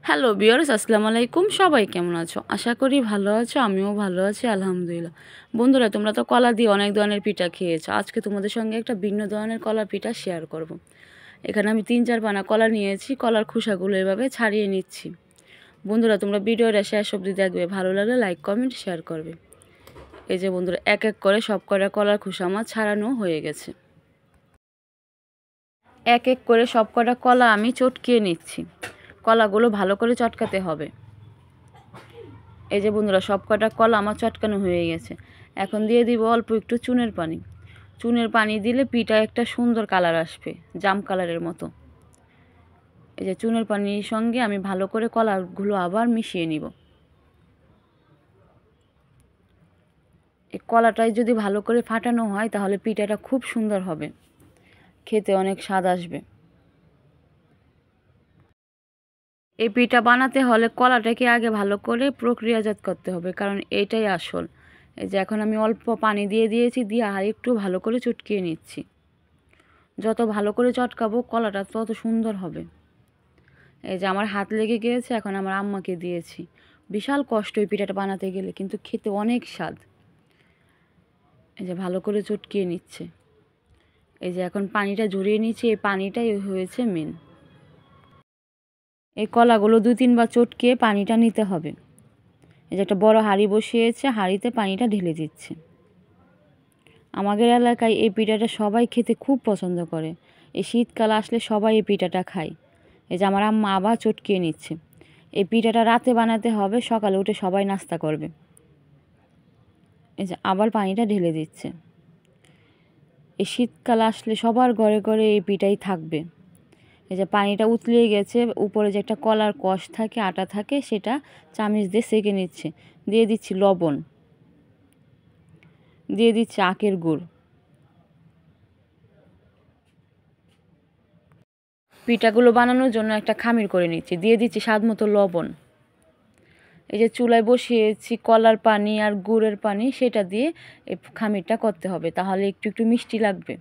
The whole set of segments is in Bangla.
হ্যালো ভিউয়ার্স, আসসালামু আলাইকুম। সবাই কেমন আছো? আশা করি ভালো আছো। আমিও ভালো আছি, আলহামদুলিল্লাহ। বন্ধুরা, তোমরা তো কলা দিয়ে অনেক ধরনের পিঠা খেয়েছো। আজকে তোমাদের সঙ্গে একটা ভিন্ন ধরনের কলার পিঠা শেয়ার করব। এখানে আমি 3-4 পানা কলা নিয়েছি। কলার খোসাগুলো এভাবে ছাড়িয়ে নিচ্ছি। বন্ধুরা, তোমরা ভিডিওটা শেষ অবধি দেখবে, ভালো লাগলে লাইক কমেন্ট শেয়ার করবে। এই যে বন্ধুরা, এক এক করে সব কটা কলার খোসা আমার ছাড়ানো হয়ে গেছে। এক এক করে সব কটা কলা আমি চটকিয়ে নিচ্ছি। কলাগুলো ভালো করে চটকাতে হবে। এই যে বন্ধুরা, সব কটা কলা আমার চটকানো হয়ে গেছে। এখন দিয়ে দিব অল্প একটু চুনের পানি। চুনের পানি দিলে পিঠা একটা সুন্দর কালার আসবে, জাম কালারের মতো। এই যে চুনের পানির সঙ্গে আমি ভালো করে কলাগুলো আবার মিশিয়ে নিব। এই কলাটাই যদি ভালো করে ফাটানো হয় তাহলে পিঠাটা খুব সুন্দর হবে, খেতে অনেক স্বাদ আসবে। এই পিঠা বানাতে হলে কলাটাকে আগে ভালো করে প্রক্রিয়াজাত করতে হবে, কারণ এইটাই আসল। এই যে এখন আমি অল্প পানি দিয়ে দিয়েছি, দিয়ে আর একটু ভালো করে চটকিয়ে নিচ্ছি। যত ভালো করে চটকাবো কলাটা তত সুন্দর হবে। এই যে আমার হাত লেগে গিয়েছে, এখন আমার আম্মাকে দিয়েছি। বিশাল কষ্ট এই পিঠাটা বানাতে গেলে, কিন্তু খেতে অনেক স্বাদ। এই যে ভালো করে চটকিয়ে নিচ্ছে। এই যে এখন পানিটা ঝরিয়ে নিচ্ছি, এই পানিটাই হয়েছে মেন। এই কলাগুলো 2-3 বার চটকিয়ে পানিটা নিতে হবে। এই যে একটা বড় হাঁড়ি বসিয়েছে, হাঁড়িতে পানিটা ঢেলে দিচ্ছে। আমাদের এলাকায় এই পিঠাটা সবাই খেতে খুব পছন্দ করে। এই শীতকাল আসলে সবাই এই পিঠাটা খায়। এই যে আমার আম্মা আবার চটকিয়ে নিচ্ছে। এই পিঠাটা রাতে বানাতে হবে, সকালে উঠে সবাই নাস্তা করবে। এই যে আবার পানিটা ঢেলে দিচ্ছে। এই শীতকাল আসলে সবার ঘরে ঘরে এই পিঠাই থাকবে। এই যে পানিটা উতলিয়ে গেছে, উপরে যে একটা কলার কষ থাকে, আটা থাকে, সেটা চামচ দিয়ে সেঁকে নিচ্ছে। দিয়ে দিচ্ছি লবণ, দিয়ে দিচ্ছি আখের গুড়। পিঠাগুলো বানানোর জন্য একটা খামির করে নিচ্ছি, দিয়ে দিচ্ছি স্বাদ মতো লবণ। এই যে চুলায় বসিয়েছি কলার পানি আর গুড়ের পানি, সেটা দিয়ে এই খামিরটা করতে হবে, তাহলে একটু একটু মিষ্টি লাগবে।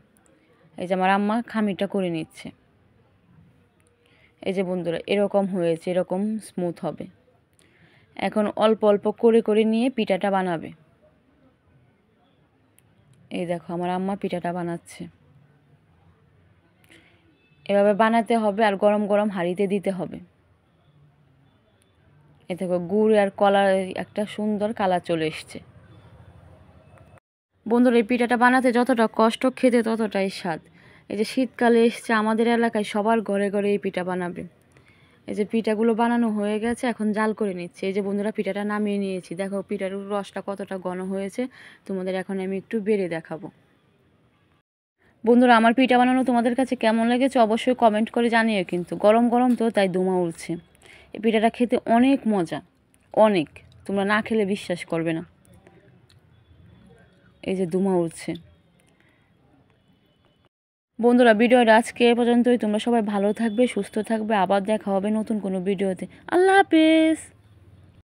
এই যে আমার আম্মা খামিরটা করে নিচ্ছে। এই যে বন্ধুরা, এরকম হয়েছে, এরকম স্মুথ হবে। এখন অল্প অল্প করে করে নিয়ে পিঠাটা বানাবে। এই দেখো আমার আম্মা পিঠাটা বানাচ্ছে। এভাবে বানাতে হবে, আর গরম গরম হাঁড়িতে দিতে হবে। এ দেখো গুড় আর কলার একটা সুন্দর কালার চলে এসছে। বন্ধুরা, এই পিঠাটা বানাতে যতটা কষ্ট, খেতে ততটাই স্বাদ। এই যে শীতকালে এসছে, আমাদের এলাকায় সবার ঘরে ঘরে এই পিঠা বানাবে। এই যে পিঠাগুলো বানানো হয়ে গেছে, এখন জাল করে নিচ্ছি। এই যে বন্ধুরা, পিঠাটা নামিয়ে নিয়েছি। দেখো পিঠার রসটা কতটা ঘন হয়েছে। তোমাদের এখন আমি একটু বেড়ে দেখাবো। বন্ধুরা, আমার পিঠা বানানো তোমাদের কাছে কেমন লেগেছে অবশ্যই কমেন্ট করে জানিও, কিন্তু গরম গরম তো, তাই ধোঁয়া উঠছে। এই পিঠাটা খেতে অনেক মজা, অনেক। তোমরা না খেলে বিশ্বাস করবে না। এই যে ধোঁয়া উঠছে। বন্ধুরা, ভিডিওটা আজকে এ পর্যন্তই। তোমরা সবাই ভালো থাকবে, সুস্থ থাকবে। আবার দেখা হবে নতুন কোনো ভিডিওতে। আল্লাহ হাফেজ।